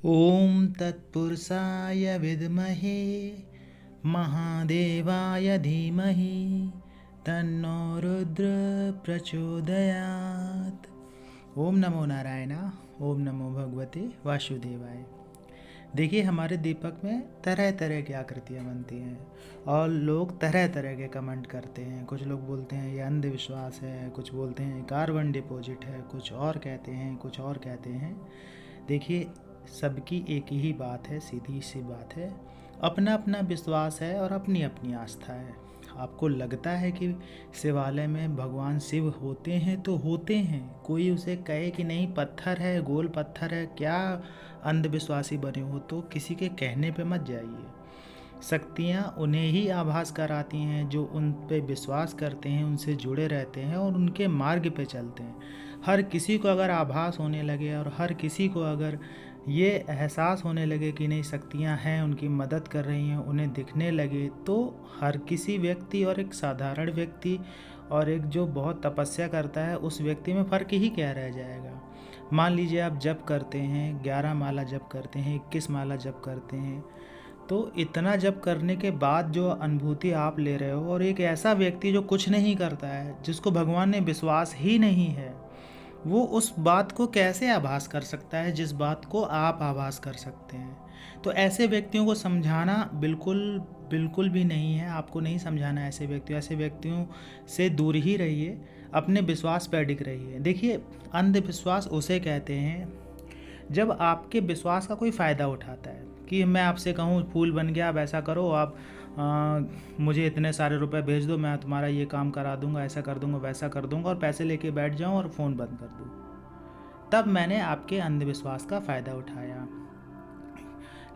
ॐ तत्पुरुषाय विद्महे महादेवाय धीमहि तन्नो रुद्र प्रचोदयात्। ओम नमो नारायण। ओम नमो भगवते वासुदेवाय। देखिए, हमारे दीपक में तरह तरह की आकृतियाँ बनती हैं और लोग तरह तरह के कमेंट करते हैं। कुछ लोग बोलते हैं ये अंधविश्वास है, कुछ बोलते हैं कार्बन डिपॉजिट है, कुछ और कहते हैं, कुछ और कहते हैं। देखिए, सबकी एक ही बात है, सीधी सी बात है, अपना अपना विश्वास है और अपनी अपनी आस्था है। आपको लगता है कि शिवालय में भगवान शिव होते हैं तो होते हैं, कोई उसे कहे कि नहीं पत्थर है, गोल पत्थर है, क्या अंधविश्वासी बने हो, तो किसी के कहने पे मत जाइए। शक्तियाँ उन्हें ही आभास कराती हैं जो उन पे विश्वास करते हैं, उनसे जुड़े रहते हैं और उनके मार्ग पे चलते हैं। हर किसी को अगर आभास होने लगे और हर किसी को अगर ये एहसास होने लगे कि नहीं शक्तियाँ हैं, उनकी मदद कर रही हैं, उन्हें दिखने लगे, तो हर किसी व्यक्ति और एक साधारण व्यक्ति और एक जो बहुत तपस्या करता है उस व्यक्ति में फ़र्क ही क्या रह जाएगा। मान लीजिए आप जप करते हैं, 11 माला जप करते हैं, 21 माला जप करते हैं, तो इतना जप करने के बाद जो अनुभूति आप ले रहे हो, और एक ऐसा व्यक्ति जो कुछ नहीं करता है, जिसको भगवान ने विश्वास ही नहीं है, वो उस बात को कैसे आभास कर सकता है जिस बात को आप आभास कर सकते हैं। तो ऐसे व्यक्तियों को समझाना बिल्कुल भी नहीं है, आपको नहीं समझाना। ऐसे व्यक्तियों से दूर ही रहिए, अपने विश्वास पर अडिग रहिए। देखिए, अंधविश्वास उसे कहते हैं जब आपके विश्वास का कोई फ़ायदा उठाता है कि मैं आपसे कहूँ फूल बन गया, आप ऐसा करो, आप मुझे इतने सारे रुपए भेज दो, मैं तुम्हारा ये काम करा दूंगा, ऐसा कर दूंगा, वैसा कर दूंगा, और पैसे लेके बैठ जाऊं और फ़ोन बंद कर दूं। तब मैंने आपके अंधविश्वास का फ़ायदा उठाया।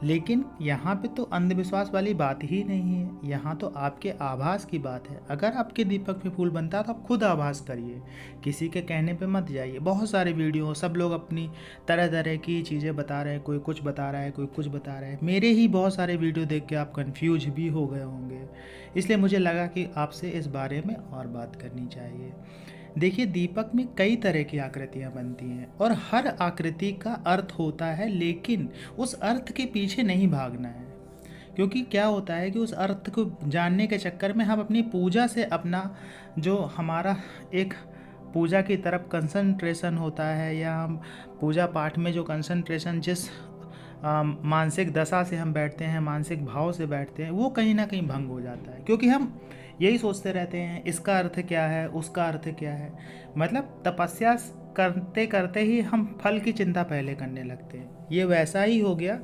लेकिन यहाँ पे तो अंधविश्वास वाली बात ही नहीं है, यहाँ तो आपके आभास की बात है। अगर आपके दीपक में फूल बनता है तो आप खुद आभास करिए, किसी के कहने पे मत जाइए। बहुत सारे वीडियो, सब लोग अपनी तरह तरह की चीज़ें बता रहे हैं, कोई कुछ बता रहा है, कोई कुछ बता रहा है। मेरे ही बहुत सारे वीडियो देख के आप कन्फ्यूज भी हो गए होंगे, इसलिए मुझे लगा कि आपसे इस बारे में और बात करनी चाहिए। देखिए, दीपक में कई तरह की आकृतियाँ बनती हैं और हर आकृति का अर्थ होता है, लेकिन उस अर्थ के पीछे नहीं भागना है। क्योंकि क्या होता है कि उस अर्थ को जानने के चक्कर में हम अपनी पूजा से अपना जो हमारा एक पूजा की तरफ कंसंट्रेशन होता है, या हम पूजा पाठ में जो कंसंट्रेशन जिस मानसिक दशा से हम बैठते हैं, मानसिक भाव से बैठते हैं, वो कहीं ना कहीं भंग हो जाता है। क्योंकि हम यही सोचते रहते हैं इसका अर्थ क्या है, उसका अर्थ क्या है। मतलब तपस्या करते करते ही हम फल की चिंता पहले करने लगते हैं। ये वैसा ही हो गया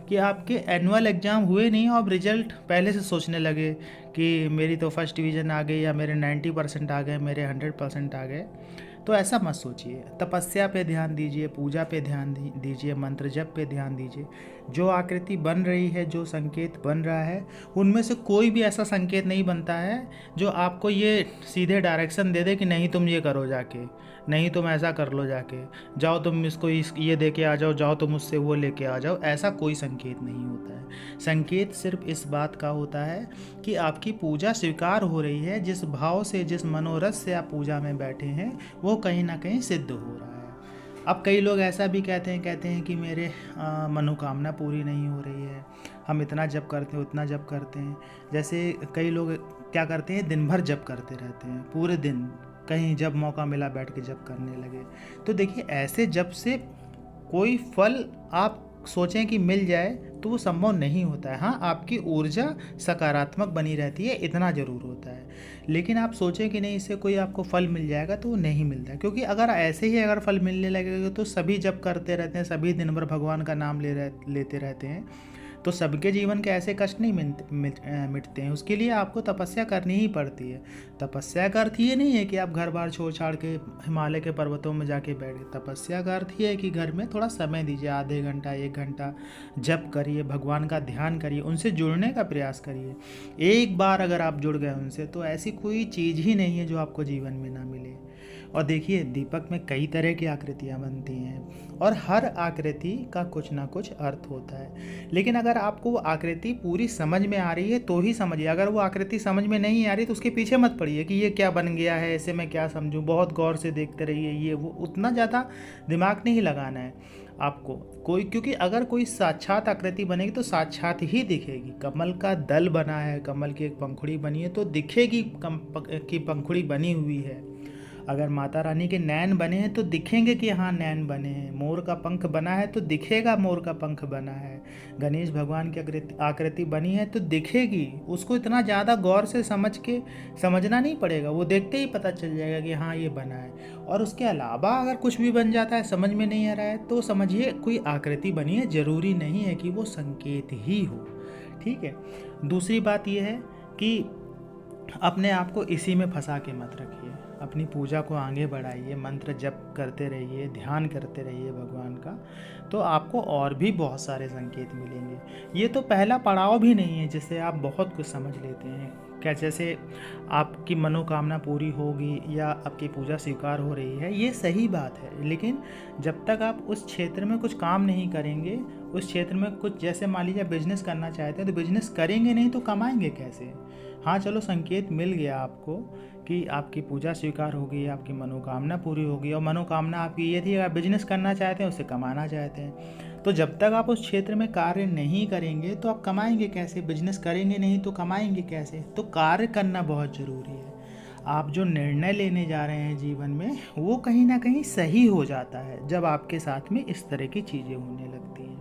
कि आपके एनुअल एग्ज़ाम हुए नहीं और रिजल्ट पहले से सोचने लगे कि मेरी तो फर्स्ट डिवीज़न आ गई, या मेरे 90% आ गए, मेरे 100% आ गए। तो ऐसा मत सोचिए। तपस्या पे ध्यान दीजिए, पूजा पे ध्यान दीजिए, मंत्र जप पे ध्यान दीजिए। जो आकृति बन रही है, जो संकेत बन रहा है, उनमें से कोई भी ऐसा संकेत नहीं बनता है जो आपको ये सीधे डायरेक्शन दे दे कि नहीं तुम ये करो जाके, नहीं तुम ऐसा कर लो जाके, जाओ तुम इसको ये दे के आ जाओ, जाओ तुम उससे वो लेके आ जाओ। ऐसा कोई संकेत नहीं होता है। संकेत सिर्फ इस बात का होता है कि आपकी पूजा स्वीकार हो रही है, जिस भाव से, जिस मनोरथ से आप पूजा में बैठे हैं, वो कहीं ना कहीं सिद्ध हो रहा है। अब कई लोग ऐसा भी कहते हैं कि मेरे मनोकामना पूरी नहीं हो रही है, हम इतना जप करते हैं, उतना जप करते हैं। जैसे कई लोग क्या करते हैं, दिन भर जप करते रहते हैं, पूरे दिन, कहीं जब मौका मिला बैठ के जप करने लगे। तो देखिए, ऐसे जप से कोई फल आप सोचें कि मिल जाए तो वो संभव नहीं होता है। हाँ, आपकी ऊर्जा सकारात्मक बनी रहती है, इतना ज़रूर होता है। लेकिन आप सोचें कि नहीं इससे कोई आपको फल मिल जाएगा, तो वो नहीं मिलता है। क्योंकि अगर ऐसे ही अगर फल मिलने लगेगा तो सभी जप करते रहते हैं, सभी दिन भर भगवान का नाम लेते रहते हैं, तो सबके जीवन के ऐसे कष्ट नहीं मिटते हैं। उसके लिए आपको तपस्या करनी ही पड़ती है। तपस्या का अर्थ ये नहीं है कि आप घर बार छोड़ छाड़ के हिमालय के पर्वतों में जाके बैठ गए। तपस्या का अर्थ ये है कि घर में थोड़ा समय दीजिए, आधे घंटा, 1 घंटा जप करिए, भगवान का ध्यान करिए, उनसे जुड़ने का प्रयास करिए। एक बार अगर आप जुड़ गए उनसे, तो ऐसी कोई चीज़ ही नहीं है जो आपको जीवन में ना मिले। और देखिए, दीपक में कई तरह की आकृतियाँ बनती हैं और हर आकृति का कुछ ना कुछ अर्थ होता है। लेकिन अगर आपको वो आकृति पूरी समझ में आ रही है तो ही समझिए। अगर वो आकृति समझ में नहीं आ रही तो उसके पीछे मत पड़िए कि ये क्या बन गया है, इसे मैं क्या समझूं। बहुत गौर से देखते रहिए, ये वो, उतना ज़्यादा दिमाग नहीं लगाना है। आपको कोई, क्योंकि अगर कोई साक्षात आकृति बनेगी तो साक्षात ही दिखेगी। कमल का दल बना है, कमल की एक पंखुड़ी बनी है तो दिखेगी कि पंखुड़ी बनी हुई है। अगर माता रानी के नैन बने हैं तो दिखेंगे कि हाँ नैन बने हैं। मोर का पंख बना है तो दिखेगा मोर का पंख बना है। गणेश भगवान की आकृति बनी है तो दिखेगी। उसको इतना ज़्यादा गौर से समझना नहीं पड़ेगा, वो देखते ही पता चल जाएगा कि हाँ ये बना है। और उसके अलावा अगर कुछ भी बन जाता है, समझ में नहीं आ रहा है, तो समझिए कोई आकृति बनी है, ज़रूरी नहीं है कि वो संकेत ही हो। ठीक है। दूसरी बात यह है कि अपने आप को इसी में फंसा के मत रखिए। अपनी पूजा को आगे बढ़ाइए, मंत्र जप करते रहिए, ध्यान करते रहिए भगवान का, तो आपको और भी बहुत सारे संकेत मिलेंगे। ये तो पहला पड़ाव भी नहीं है जिससे आप बहुत कुछ समझ लेते हैं। क्या जैसे आपकी मनोकामना पूरी होगी या आपकी पूजा स्वीकार हो रही है, ये सही बात है, लेकिन जब तक आप उस क्षेत्र में कुछ काम नहीं करेंगे, उस क्षेत्र में कुछ, जैसे मान लीजिए बिजनेस करना चाहते हैं तो बिजनेस करेंगे नहीं तो कमाएंगे कैसे। हाँ चलो संकेत मिल गया आपको कि आपकी पूजा स्वीकार होगी, आपकी मनोकामना पूरी होगी, और मनोकामना आपकी ये थी आप बिजनेस करना चाहते हैं, उससे कमाना चाहते हैं। तो जब तक आप उस क्षेत्र में कार्य नहीं करेंगे तो आप कमाएंगे कैसे, बिजनेस करेंगे नहीं तो कमाएंगे कैसे। तो कार्य करना बहुत ज़रूरी है। आप जो निर्णय लेने जा रहे हैं जीवन में, वो कहीं ना कहीं सही हो जाता है जब आपके साथ में इस तरह की चीज़ें होने लगती हैं।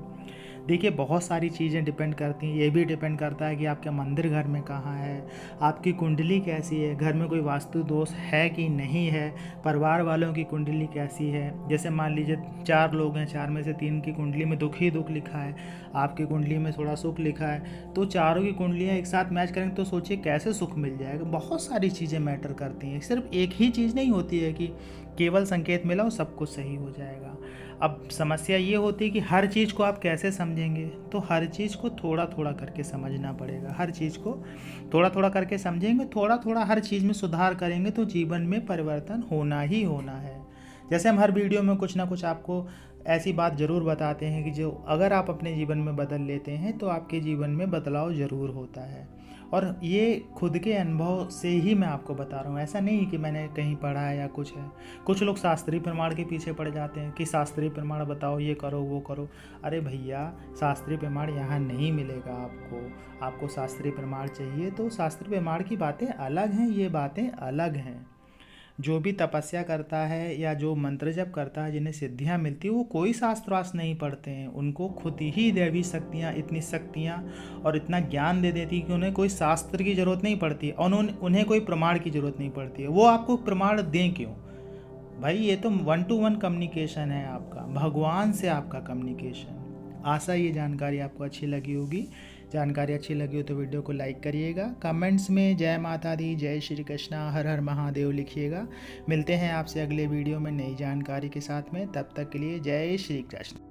देखिए बहुत सारी चीज़ें डिपेंड करती हैं। ये भी डिपेंड करता है कि आपका मंदिर घर में कहाँ है, आपकी कुंडली कैसी है, घर में कोई वास्तु दोष है कि नहीं है, परिवार वालों की कुंडली कैसी है। जैसे मान लीजिए 4 लोग हैं, 4 में से 3 की कुंडली में दुख ही दुख लिखा है, आपकी कुंडली में थोड़ा सुख लिखा है, तो चारों की कुंडलियाँ एक साथ मैच करेंगे तो सोचिए कैसे सुख मिल जाएगा। बहुत सारी चीज़ें मैटर करती हैं, सिर्फ एक ही चीज़ नहीं होती है कि केवल संकेत मिला और सब कुछ सही हो जाएगा। अब समस्या ये होती है कि हर चीज़ को आप कैसे समझेंगे, तो हर चीज़ को थोड़ा थोड़ा करके समझना पड़ेगा। हर चीज़ को थोड़ा थोड़ा करके समझेंगे, थोड़ा थोड़ा हर चीज़ में सुधार करेंगे तो जीवन में परिवर्तन होना ही होना है। जैसे हम हर वीडियो में कुछ ना कुछ आपको ऐसी बात ज़रूर बताते हैं कि जो अगर आप अपने जीवन में बदल लेते हैं तो आपके जीवन में बदलाव ज़रूर होता है। और ये खुद के अनुभव से ही मैं आपको बता रहा हूँ, ऐसा नहीं कि मैंने कहीं पढ़ा है या कुछ है। कुछ लोग शास्त्रीय प्रमाण के पीछे पड़ जाते हैं कि शास्त्रीय प्रमाण बताओ, ये करो वो करो। अरे भैया शास्त्रीय प्रमाण यहाँ नहीं मिलेगा आपको शास्त्रीय प्रमाण चाहिए तो शास्त्रीय प्रमाण की बातें अलग हैं, ये बातें अलग हैं। जो भी तपस्या करता है या जो मंत्र जप करता है, जिन्हें सिद्धियां मिलती है, वो कोई शास्त्रार्थ नहीं पढ़ते हैं। उनको खुद ही दैवी शक्तियाँ, इतनी शक्तियाँ और इतना ज्ञान दे देती है कि उन्हें कोई शास्त्र की ज़रूरत नहीं पड़ती और उन्हें कोई प्रमाण की ज़रूरत नहीं पड़ती है। वो आपको प्रमाण दें क्यों भाई? ये तो 1 to 1 कम्युनिकेशन है आपका, भगवान से आपका कम्युनिकेशन। आशा ये जानकारी आपको अच्छी लगी होगी। जानकारी अच्छी लगी हो तो वीडियो को लाइक करिएगा। कमेंट्स में जय माता दी, जय श्री कृष्णा, हर हर महादेव लिखिएगा। मिलते हैं आपसे अगले वीडियो में नई जानकारी के साथ में। तब तक के लिए जय श्री कृष्ण।